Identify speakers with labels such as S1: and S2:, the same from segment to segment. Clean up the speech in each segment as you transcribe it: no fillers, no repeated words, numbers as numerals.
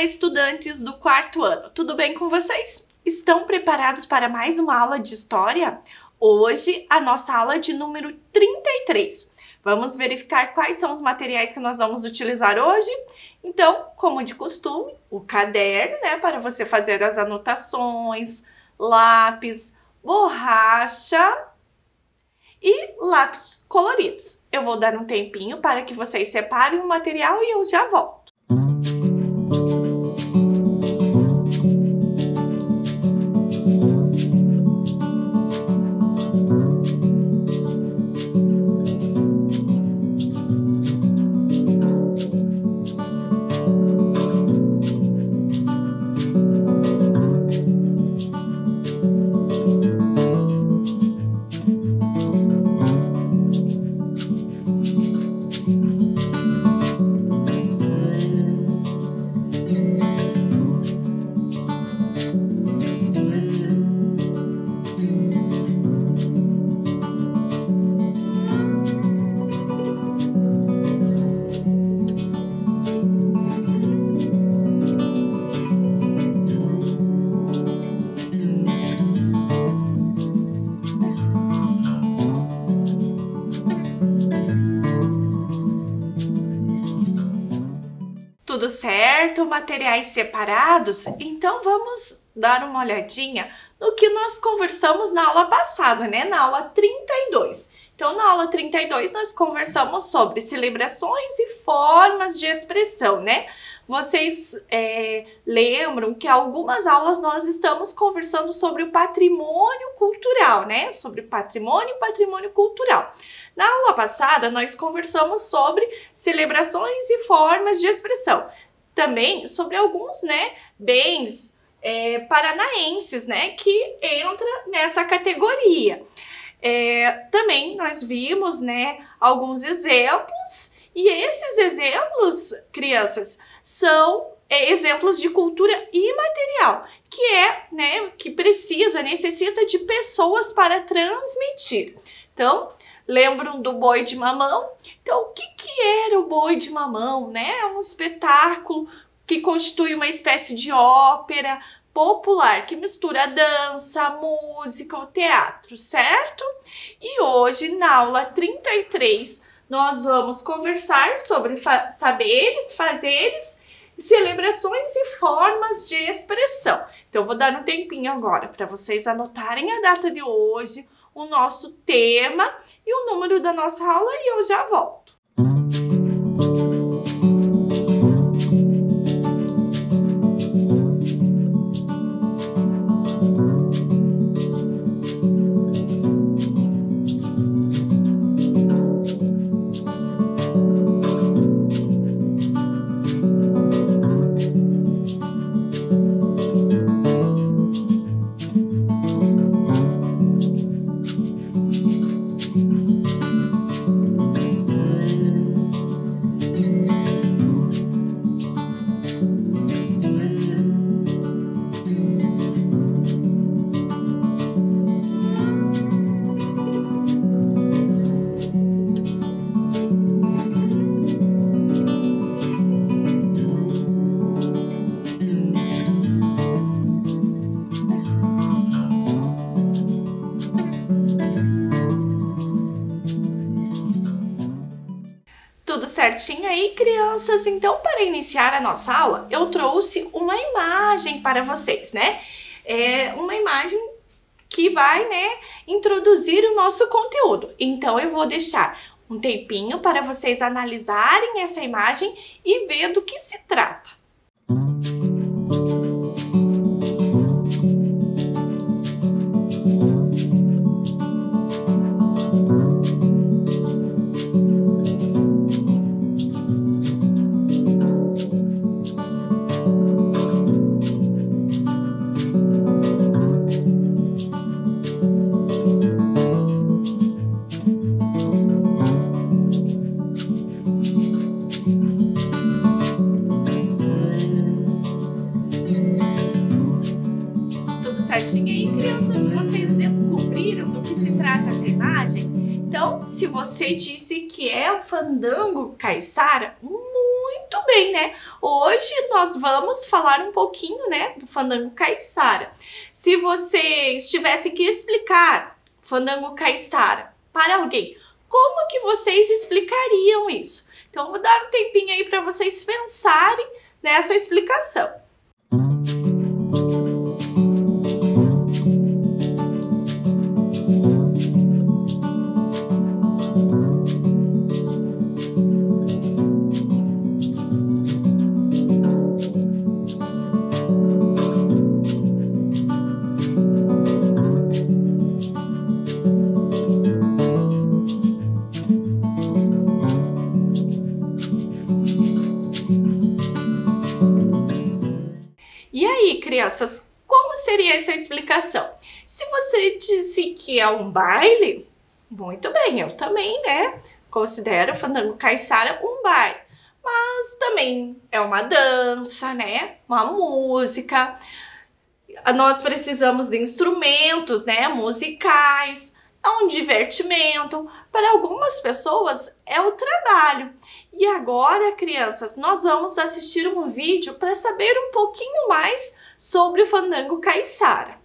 S1: estudantes do quarto ano! Tudo bem com vocês? Estão preparados para mais uma aula de história? Hoje, a nossa aula de número 33. Vamos verificar quais são os materiais que nós vamos utilizar hoje? Então, como de costume, o caderno, né, para você fazer as anotações, lápis, borracha e lápis coloridos. Eu vou dar um tempinho para que vocês separem o material e eu já volto. Tudo certo? Materiais separados? Então vamos dar uma olhadinha no que nós conversamos na aula passada, né? Na aula 32. Então, na aula 32, nós conversamos sobre celebrações e formas de expressão, né? Vocês lembram que algumas aulas nós estamos conversando sobre o patrimônio cultural, né? Sobre patrimônio e patrimônio cultural. Na aula passada, nós conversamos sobre celebrações e formas de expressão. Também sobre alguns, né, bens paranaenses, né, que entra nessa categoria. Também nós vimos, né, alguns exemplos, e esses exemplos, crianças, são exemplos de cultura imaterial, que necessita de pessoas para transmitir. Então, lembram do boi de mamão? Então, o que era o boi de mamão, né? É um espetáculo que constitui uma espécie de ópera popular que mistura dança, música, o teatro, certo? E hoje, na aula 33, nós vamos conversar sobre saberes, fazeres, celebrações e formas de expressão. Então, eu vou dar um tempinho agora para vocês anotarem a data de hoje, o nosso tema e o número da nossa aula e eu já volto. Tudo certinho aí, crianças? Então, para iniciar a nossa aula, eu trouxe uma imagem para vocês, né? Uma imagem que vai, né, introduzir o nosso conteúdo. Então, eu vou deixar um tempinho para vocês analisarem essa imagem e ver do que se trata. Certinho aí, crianças? Vocês descobriram do que se trata essa imagem? Então, se você disse que é o fandango caiçara, muito também, né? Hoje nós vamos falar um pouquinho, né, do fandango caiçara. Se vocês tivessem que explicar fandango caiçara para alguém, como que vocês explicariam isso? Então, vou dar um tempinho aí para vocês pensarem nessa explicação. E aí, crianças, como seria essa explicação? Se você disse que é um baile, muito bem, eu também, né, considero o fandango caiçara um baile. Mas também é uma dança, né, uma música. Nós precisamos de instrumentos, né, musicais, é um divertimento. Para algumas pessoas é o trabalho. E agora, crianças, nós vamos assistir um vídeo para saber um pouquinho mais sobre o fandango caiçara.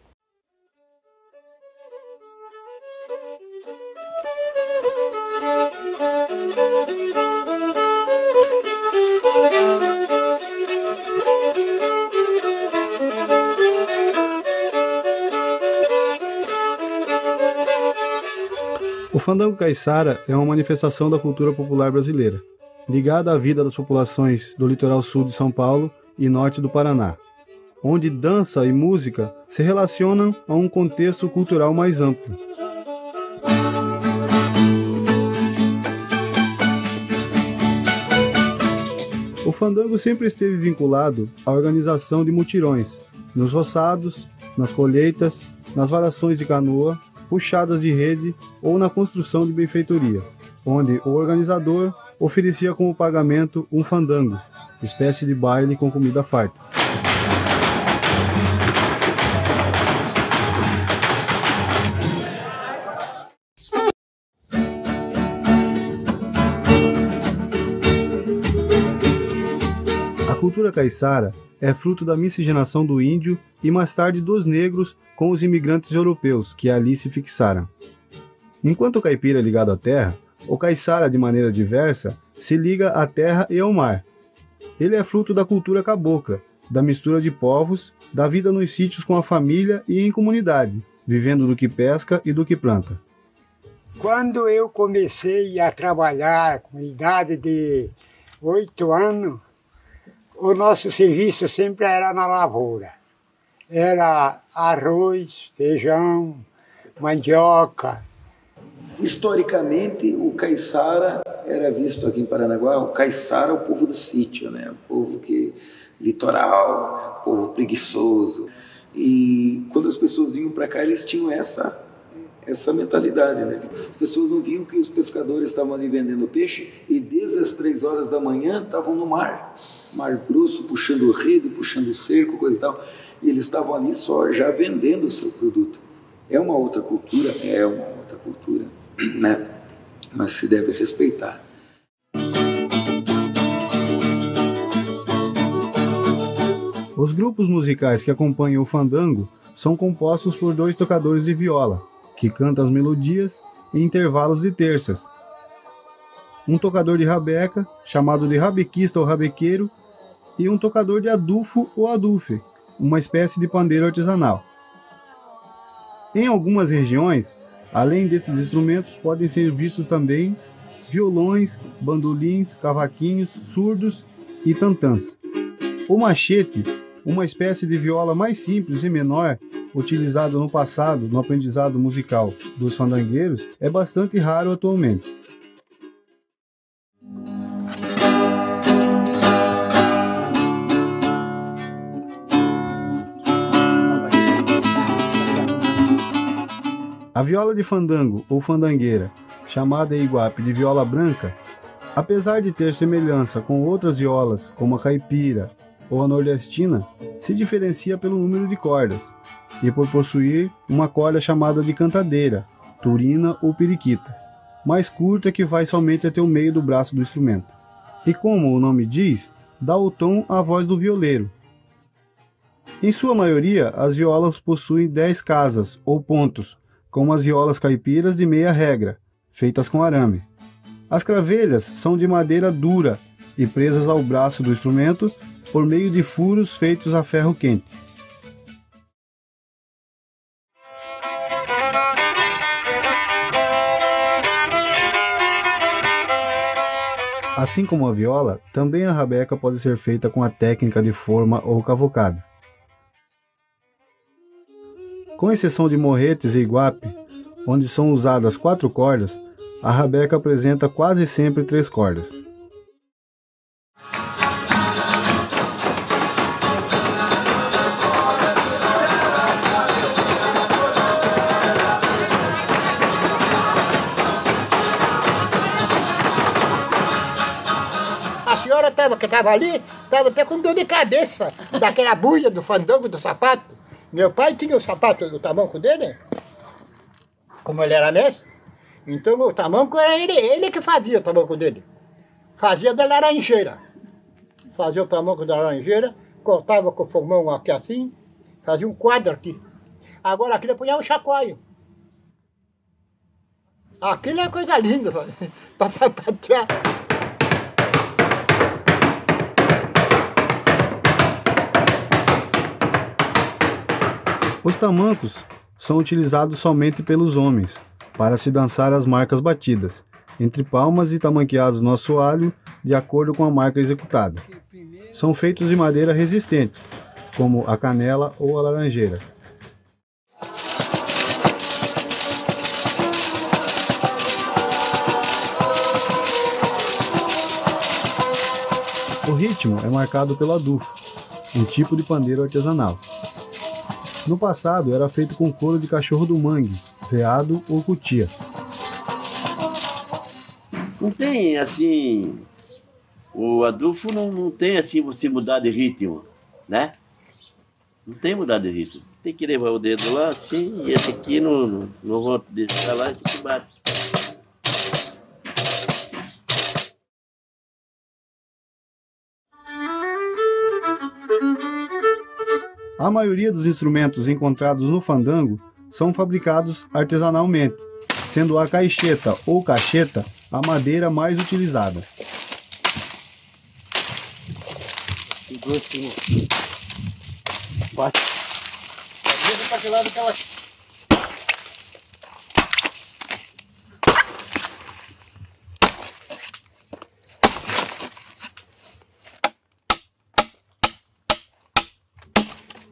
S2: O fandango caiçara é uma manifestação da cultura popular brasileira, ligada à vida das populações do litoral sul de São Paulo e norte do Paraná, onde dança e música se relacionam a um contexto cultural mais amplo. O fandango sempre esteve vinculado à organização de mutirões, nos roçados, nas colheitas, nas varações de canoa, puxadas de rede ou na construção de benfeitorias, onde o organizador oferecia como pagamento um fandango, espécie de baile com comida farta. A cultura caiçara é fruto da miscigenação do índio e mais tarde dos negros com os imigrantes europeus que ali se fixaram. Enquanto o caipira é ligado à terra, o caiçara, de maneira diversa, se liga à terra e ao mar. Ele é fruto da cultura cabocla, da mistura de povos, da vida nos sítios com a família e em comunidade, vivendo do que pesca e do que planta.
S3: Quando eu comecei a trabalhar com idade de 8 anos, o nosso serviço sempre era na lavoura. Era arroz, feijão, mandioca.
S4: Historicamente, o caiçara era visto aqui em Paranaguá, o caiçara é o povo do sítio, né? O povo litoral, povo preguiçoso. E quando as pessoas vinham para cá, eles tinham essa mentalidade, né? As pessoas não viam que os pescadores estavam ali vendendo peixe e desde as 3 horas da manhã estavam no mar grosso, puxando rede, puxando cerco, coisa e tal. E eles estavam ali só já vendendo o seu produto. É uma outra cultura, né? Mas se deve respeitar.
S2: Os grupos musicais que acompanham o fandango são compostos por 2 tocadores de viola, que cantam as melodias em intervalos de terças. Um tocador de rabeca, chamado de rabequista ou rabequeiro, e um tocador de adufo ou adufe, uma espécie de pandeiro artesanal. Em algumas regiões, além desses instrumentos, podem ser vistos também violões, bandolins, cavaquinhos, surdos e tantãs. O machete, uma espécie de viola mais simples e menor, utilizado no passado no aprendizado musical dos fandangueiros, é bastante raro atualmente. A viola de fandango ou fandangueira, chamada em Iguape de viola branca, apesar de ter semelhança com outras violas, como a caipira ou a nordestina, se diferencia pelo número de cordas e por possuir uma corda chamada de cantadeira, turina ou periquita, mais curta que vai somente até o meio do braço do instrumento. E como o nome diz, dá o tom à voz do violeiro. Em sua maioria, as violas possuem 10 casas ou pontos, como as violas caipiras de meia regra, feitas com arame. As cravelhas são de madeira dura e presas ao braço do instrumento por meio de furos feitos a ferro quente. Assim como a viola, também a rabeca pode ser feita com a técnica de forma ou cavocada. Com exceção de morretes e iguape, onde são usadas 4 cordas, a rabeca apresenta quase sempre 3 cordas.
S5: A senhora que estava ali, estava até com dor de cabeça, daquela buia do fandango do sapato. Meu pai tinha o sapato do tamanco dele, como ele era mestre, então o tamanco era ele que fazia o tamanco dele. Fazia da laranjeira. Fazia o tamanco da laranjeira, cortava com o formão aqui assim, fazia um quadro aqui. Agora aquilo punha um chacoalho. Aquilo é coisa linda, para sapatear.
S2: Os tamancos são utilizados somente pelos homens, para se dançar as marcas batidas, entre palmas e tamanqueados no assoalho, de acordo com a marca executada. São feitos de madeira resistente, como a canela ou a laranjeira. O ritmo é marcado pelo adufo, um tipo de pandeiro artesanal. No passado era feito com couro de cachorro do mangue, veado ou cutia.
S6: Não tem assim, o adufo não tem assim você mudar de ritmo, né? Não tem mudar de ritmo. Tem que levar o dedo lá assim, e esse aqui não vou deixar lá, esse aqui bate.
S2: A maioria dos instrumentos encontrados no fandango são fabricados artesanalmente, sendo a caixeta ou cacheta a madeira mais utilizada.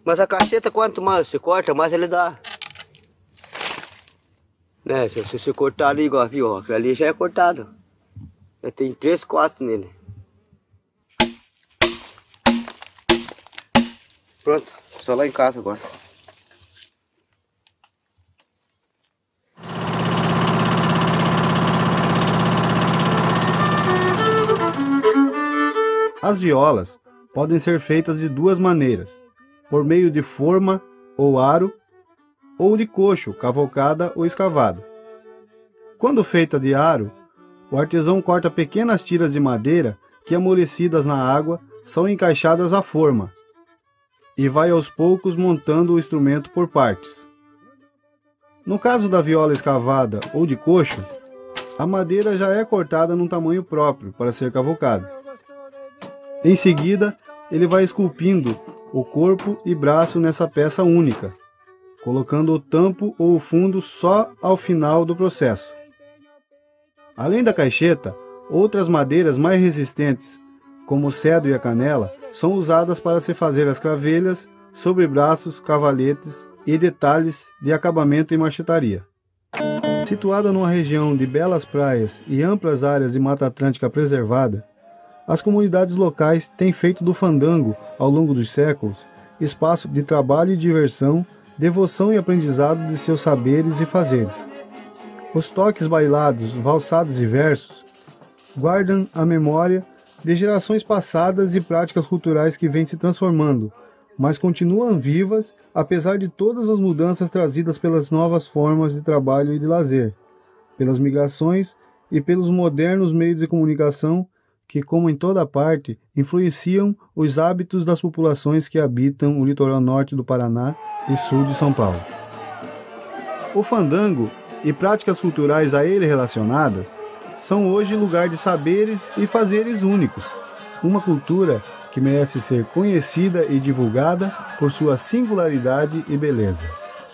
S7: Mas a cacheta, quanto mais você corta, mais ele dá. Né? Se você cortar ali igual a viola, ali já é cortado. Já tem 3, 4 nele. Pronto, só lá em casa agora.
S2: As violas podem ser feitas de 2 maneiras, por meio de forma ou aro, ou de coxo, cavocada ou escavada. Quando feita de aro, o artesão corta pequenas tiras de madeira que, amolecidas na água, são encaixadas à forma, e vai aos poucos montando o instrumento por partes. No caso da viola escavada ou de coxo, a madeira já é cortada num tamanho próprio para ser cavocada. Em seguida, ele vai esculpindo o corpo e braço nessa peça única, colocando o tampo ou o fundo só ao final do processo. Além da caixeta, outras madeiras mais resistentes, como o cedro e a canela, são usadas para se fazer as cravelhas, sobrebraços, cavaletes e detalhes de acabamento e marchetaria. Situada numa região de belas praias e amplas áreas de Mata Atlântica preservada, as comunidades locais têm feito do fandango, ao longo dos séculos, espaço de trabalho e diversão, devoção e aprendizado de seus saberes e fazeres. Os toques bailados, valsados e versos guardam a memória de gerações passadas e práticas culturais que vêm se transformando, mas continuam vivas apesar de todas as mudanças trazidas pelas novas formas de trabalho e de lazer, pelas migrações e pelos modernos meios de comunicação que, como em toda parte, influenciam os hábitos das populações que habitam o litoral norte do Paraná e sul de São Paulo. O fandango e práticas culturais a ele relacionadas são hoje lugar de saberes e fazeres únicos, uma cultura que merece ser conhecida e divulgada por sua singularidade e beleza.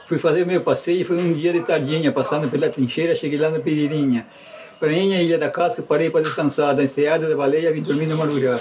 S8: Fui fazer meu passeio, foi um dia de tardinha, passando pela trincheira, cheguei lá no Peririnha. Prainha, Ilha da Casca, parei para descansar, da enseada da baleia, vim dormir no Marujá.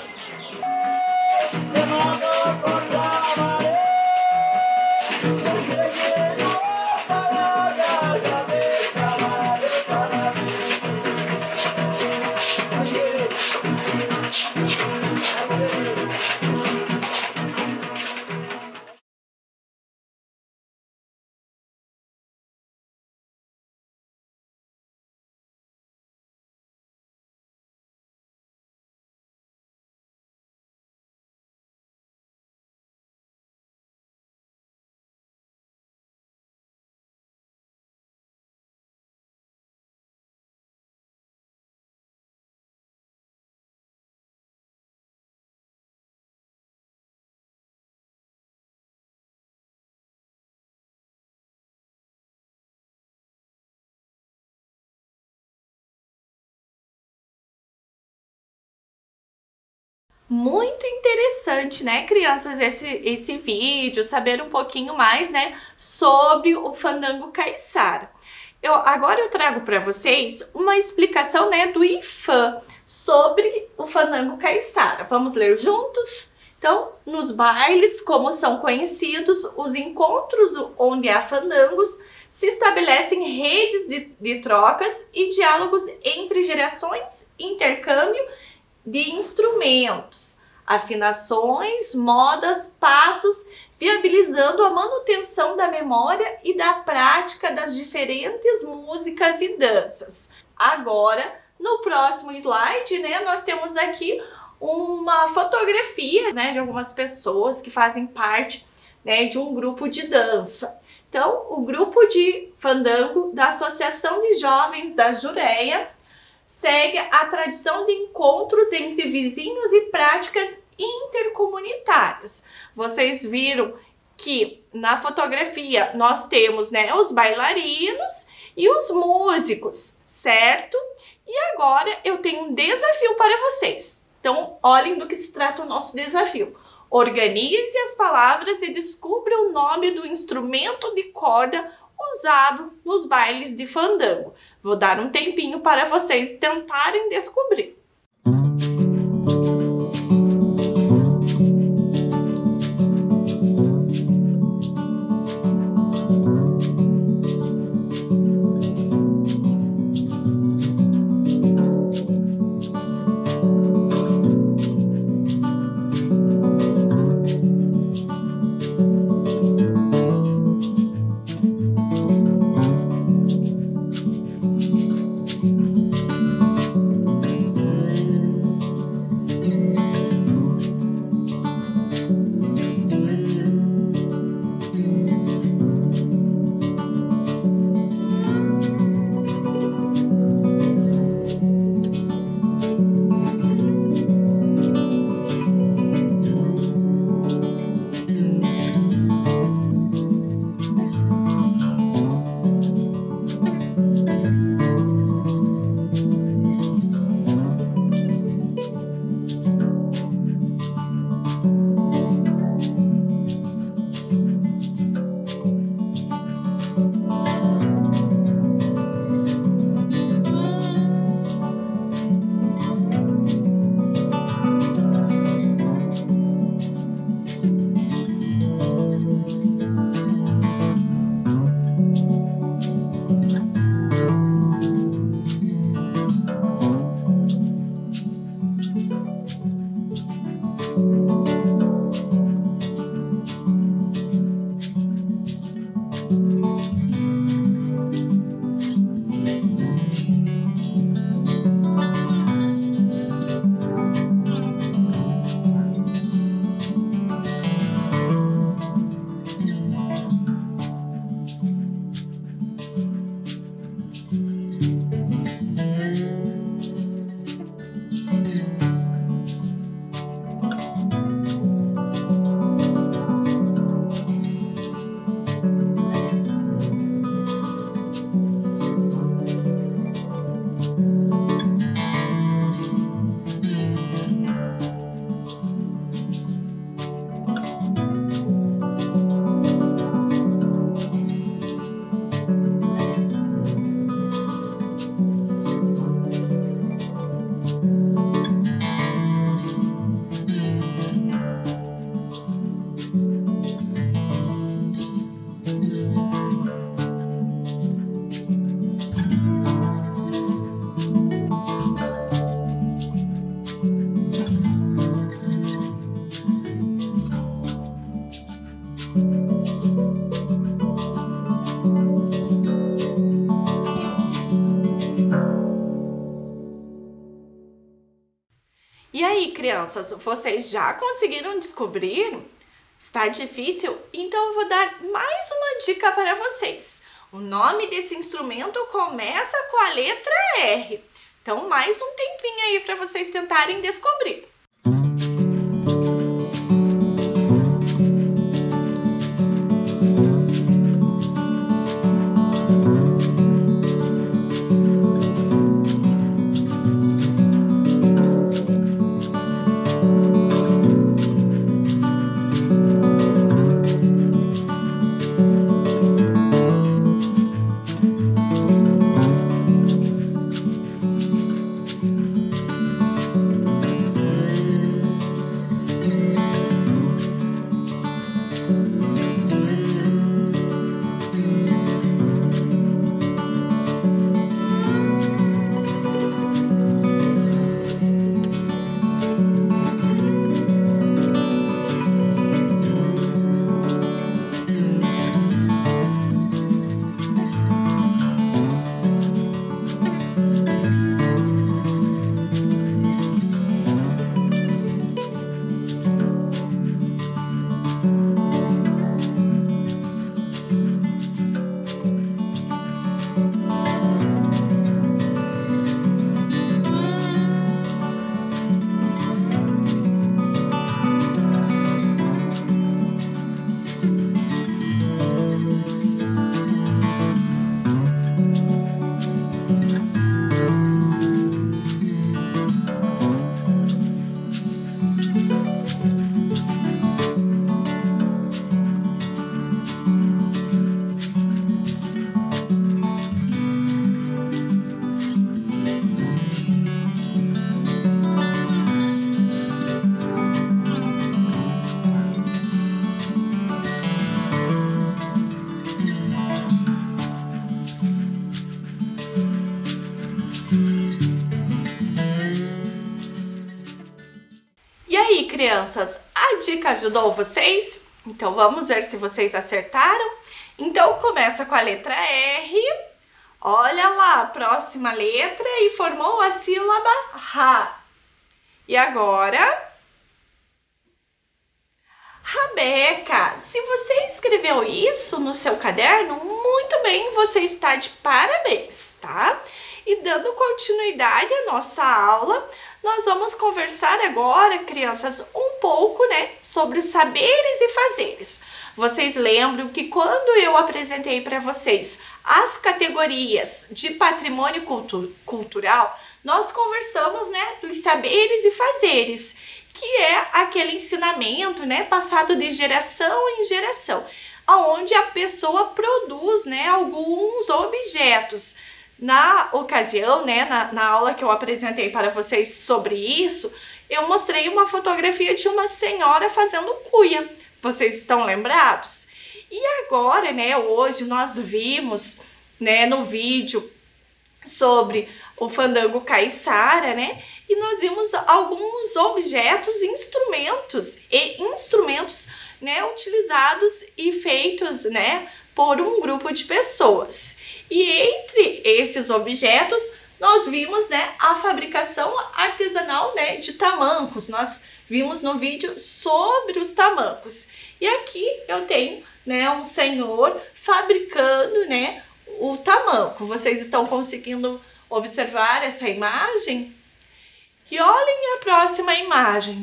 S1: Muito interessante, né, crianças, esse vídeo, saber um pouquinho mais, né, sobre o fandango caiçara. Agora eu trago para vocês uma explicação, né, do IFAM sobre o fandango caiçara. Vamos ler juntos? Então, nos bailes, como são conhecidos, os encontros onde há fandangos, se estabelecem redes de trocas e diálogos entre gerações, intercâmbio de instrumentos, afinações, modas, passos, viabilizando a manutenção da memória e da prática das diferentes músicas e danças. Agora, no próximo slide, né, nós temos aqui uma fotografia, né, de algumas pessoas que fazem parte, né, de um grupo de dança. Então, o grupo de fandango da Associação de Jovens da Jureia segue a tradição de encontros entre vizinhos e práticas intercomunitárias. Vocês viram que na fotografia nós temos, né, os bailarinos e os músicos, certo? E agora eu tenho um desafio para vocês. Então, olhem do que se trata o nosso desafio. Organize as palavras e descubra o nome do instrumento de corda usado nos bailes de fandango. Vou dar um tempinho para vocês tentarem descobrir. E aí, crianças, vocês já conseguiram descobrir? Está difícil? Então eu vou dar mais uma dica para vocês. O nome desse instrumento começa com a letra R. Então, mais um tempinho aí para vocês tentarem descobrir. E aí, crianças, a dica ajudou vocês? Então vamos ver se vocês acertaram. Então começa com a letra R. Olha lá, a próxima letra e formou a sílaba Ra. E agora, Rabeca. Se você escreveu isso no seu caderno, muito bem, você está de parabéns, tá? E dando continuidade à nossa aula, nós vamos conversar agora, crianças, um pouco, sobre os saberes e fazeres. Vocês lembram que quando eu apresentei para vocês as categorias de patrimônio cultural, nós conversamos, dos saberes e fazeres, que é aquele ensinamento, passado de geração em geração, onde a pessoa produz, alguns objetos. Na ocasião, na aula que eu apresentei para vocês sobre isso, eu mostrei uma fotografia de uma senhora fazendo cuia. Vocês estão lembrados? E agora, hoje nós vimos, no vídeo sobre o fandango caiçara, e nós vimos alguns objetos, instrumentos utilizados e feitos, por um grupo de pessoas. E entre esses objetos, nós vimos, a fabricação artesanal, de tamancos. Nós vimos no vídeo sobre os tamancos. E aqui eu tenho, um senhor fabricando, o tamanco. Vocês estão conseguindo observar essa imagem? E olhem a próxima imagem,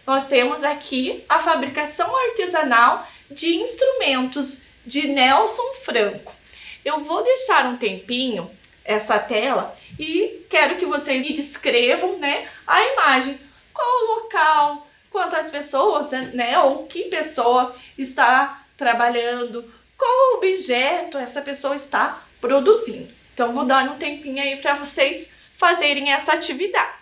S1: Nós temos aqui a fabricação artesanal de instrumentos de Nelson Franco. Eu vou deixar um tempinho essa tela e quero que vocês me descrevam, a imagem. Qual o local, quantas pessoas, ou que pessoa está trabalhando, qual objeto essa pessoa está produzindo. Então, vou dar um tempinho aí para vocês fazerem essa atividade.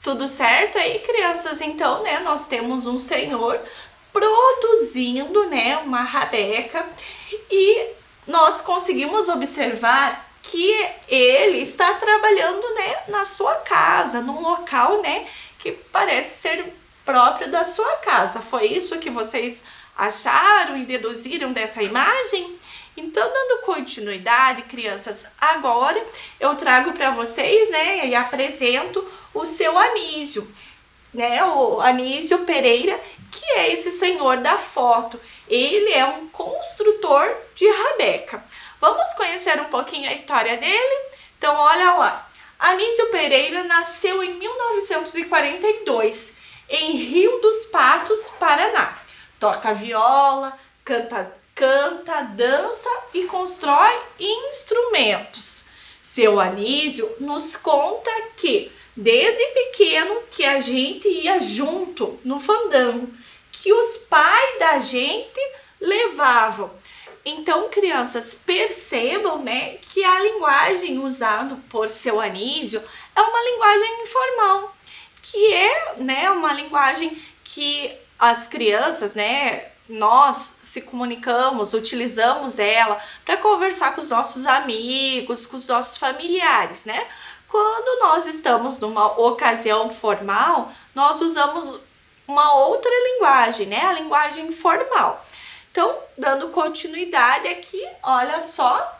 S1: Tudo certo aí, crianças? Então, né, nós temos um senhor produzindo, né, uma rabeca e nós conseguimos observar que ele está trabalhando, né, na sua casa, num local, né, que parece ser próprio da sua casa. Foi isso que vocês acharam e deduziram dessa imagem? Então, dando continuidade, crianças, agora eu trago para vocês, né, e apresento o seu Anísio, né, o Anísio Pereira, que é esse senhor da foto. Ele é um construtor de rabeca. Vamos conhecer um pouquinho a história dele? Então, olha lá. Anísio Pereira nasceu em 1942, em Rio dos Patos, Paraná. Toca viola, canta, dança e constrói instrumentos. Seu Anísio nos conta que, desde pequeno, que a gente ia junto no fandango, que os pais da gente levavam. Então, crianças, percebam, né, que a linguagem usada por seu Anísio é uma linguagem informal, que é, né, uma linguagem que as crianças, né, nós se comunicamos, utilizamos ela para conversar com os nossos amigos, com os nossos familiares, né? Quando nós estamos numa ocasião formal, nós usamos uma outra linguagem, né? A linguagem formal. Então, dando continuidade aqui, olha só.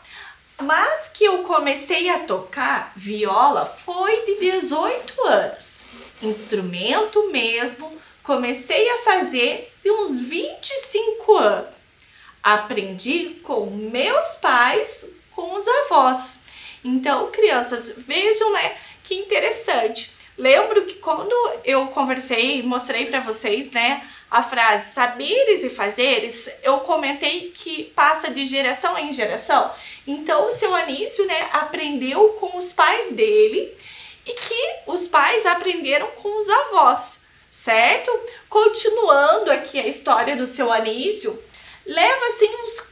S1: Mas que eu comecei a tocar viola foi de 18 anos. Instrumento mesmo, comecei a fazer de uns 25 anos. Aprendi com meus pais, com os avós. Então, crianças, vejam, né, que interessante. Lembro que quando eu conversei, mostrei para vocês, né, a frase saberes e fazeres, eu comentei que passa de geração em geração. Então, o seu Anísio, né, aprendeu com os pais dele e que os pais aprenderam com os avós, certo? Continuando aqui a história do seu Anísio, leva assim uns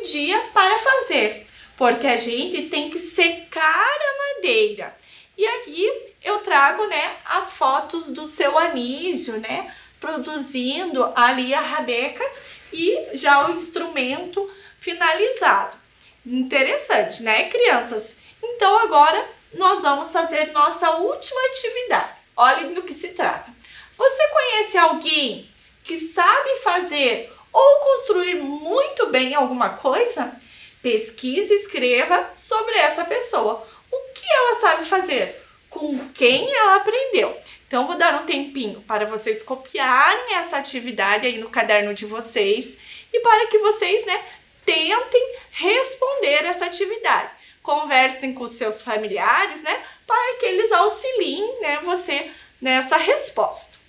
S1: 15 dias para fazer, porque a gente tem que secar a madeira. E aqui eu trago, né, as fotos do seu Anísio, né, produzindo ali a rabeca e já o instrumento finalizado. Interessante, né, crianças? Então agora nós vamos fazer nossa última atividade. Olhem do que se trata. Você conhece alguém que sabe fazer ou construir muito bem alguma coisa? Pesquise e escreva sobre essa pessoa. O que ela sabe fazer? Com quem ela aprendeu? Então, vou dar um tempinho para vocês copiarem essa atividade aí no caderno de vocês e para que vocês, né, tentem responder essa atividade. Conversem com os seus familiares, né, para que eles auxiliem, né, você nessa resposta.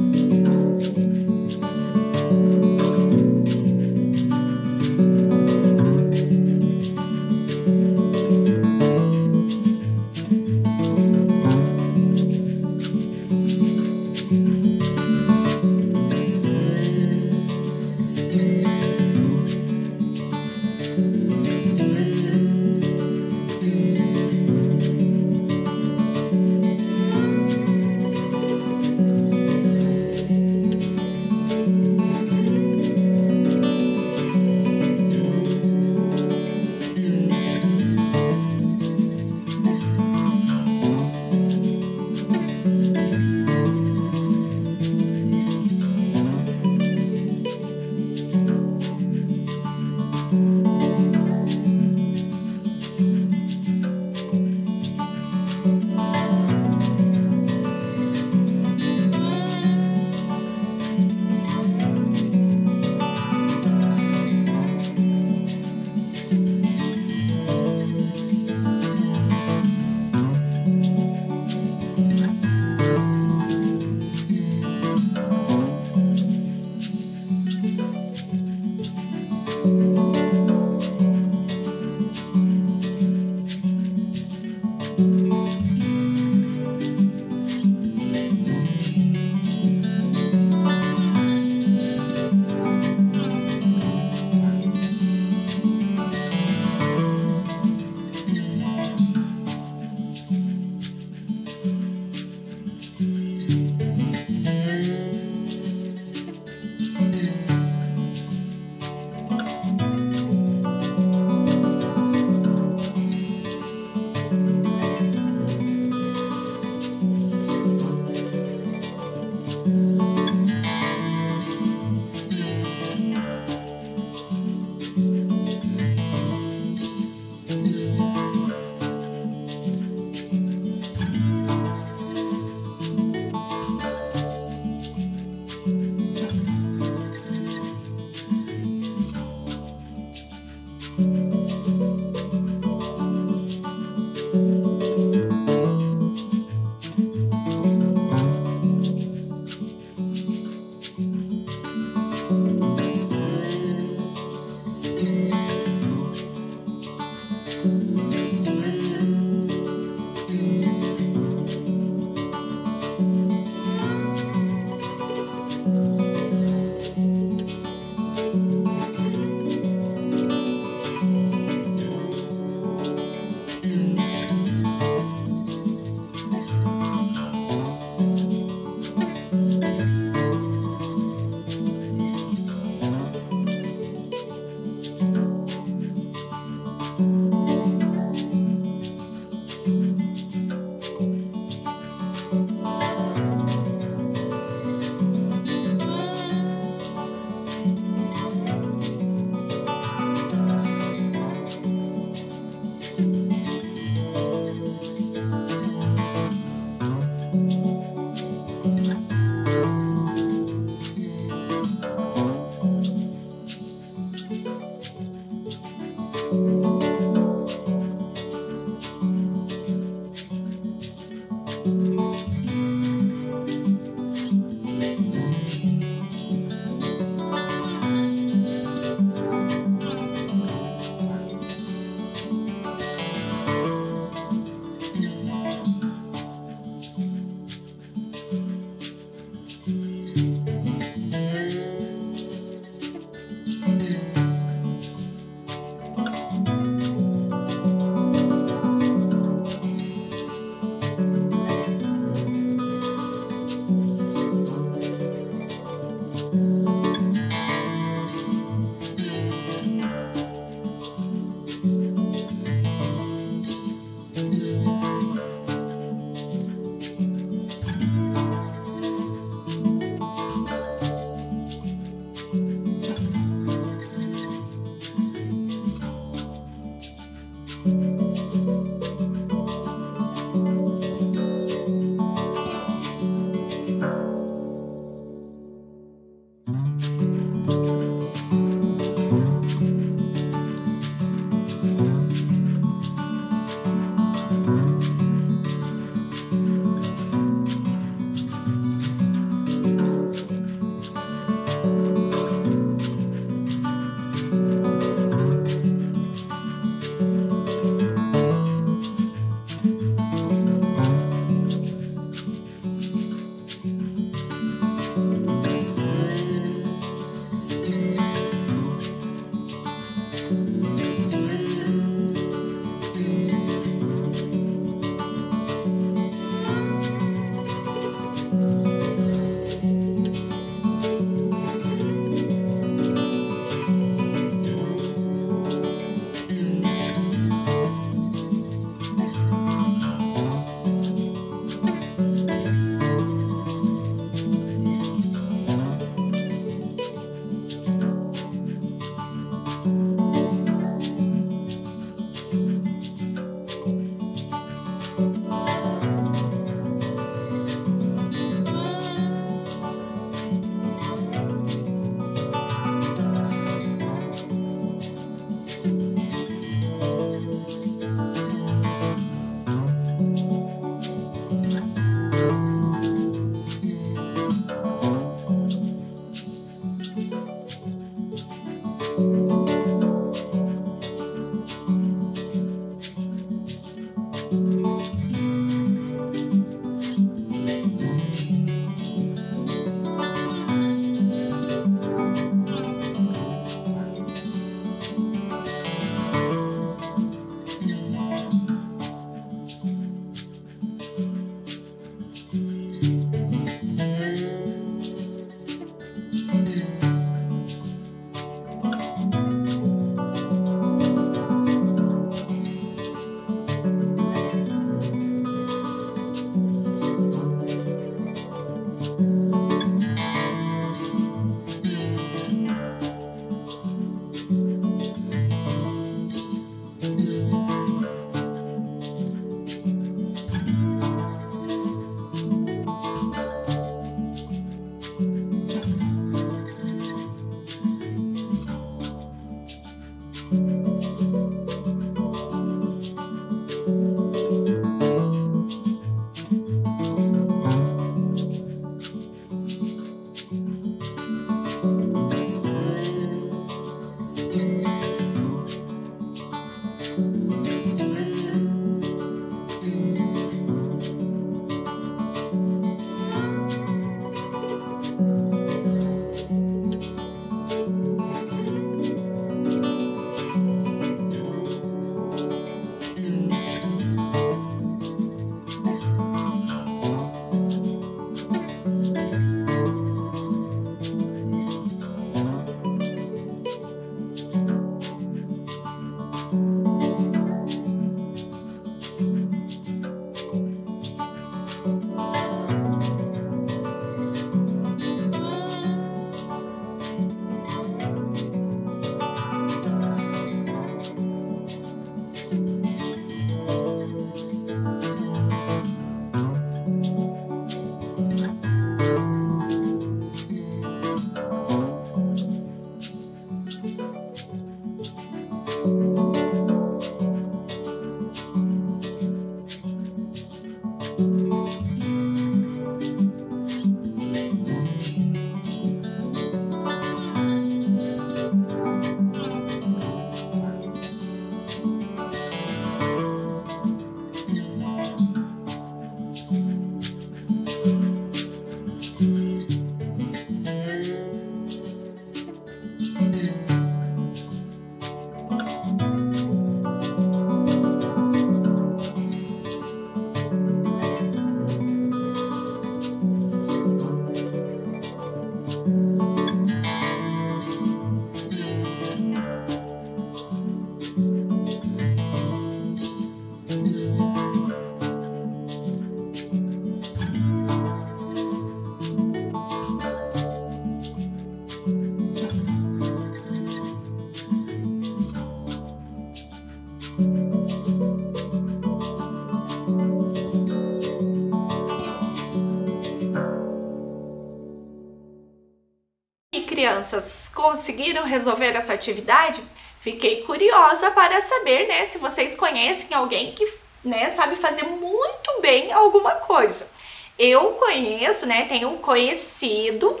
S1: E crianças, conseguiram resolver essa atividade? Fiquei curiosa para saber, né, se vocês conhecem alguém que, né, sabe fazer muito bem alguma coisa. Eu conheço, né, tenho um conhecido,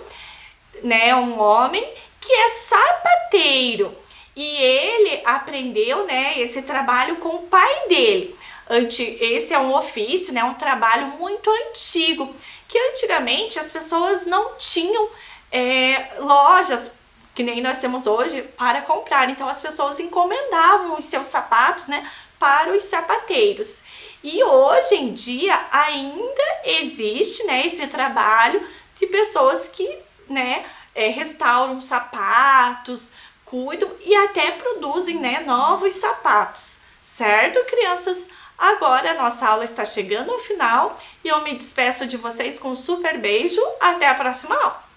S1: né, um homem que é sapateiro e ele aprendeu, né, esse trabalho com o pai dele. Esse é um ofício, né, um trabalho muito antigo, que antigamente as pessoas não tinham lojas que nem nós temos hoje para comprar, então as pessoas encomendavam os seus sapatos, né, para os sapateiros. E hoje em dia ainda existe, né, esse trabalho de pessoas que, né, restauram sapatos, cuidam e até produzem, né, novos sapatos, certo, crianças? Agora a nossa aula está chegando ao final e eu me despeço de vocês com um super beijo. Até a próxima aula!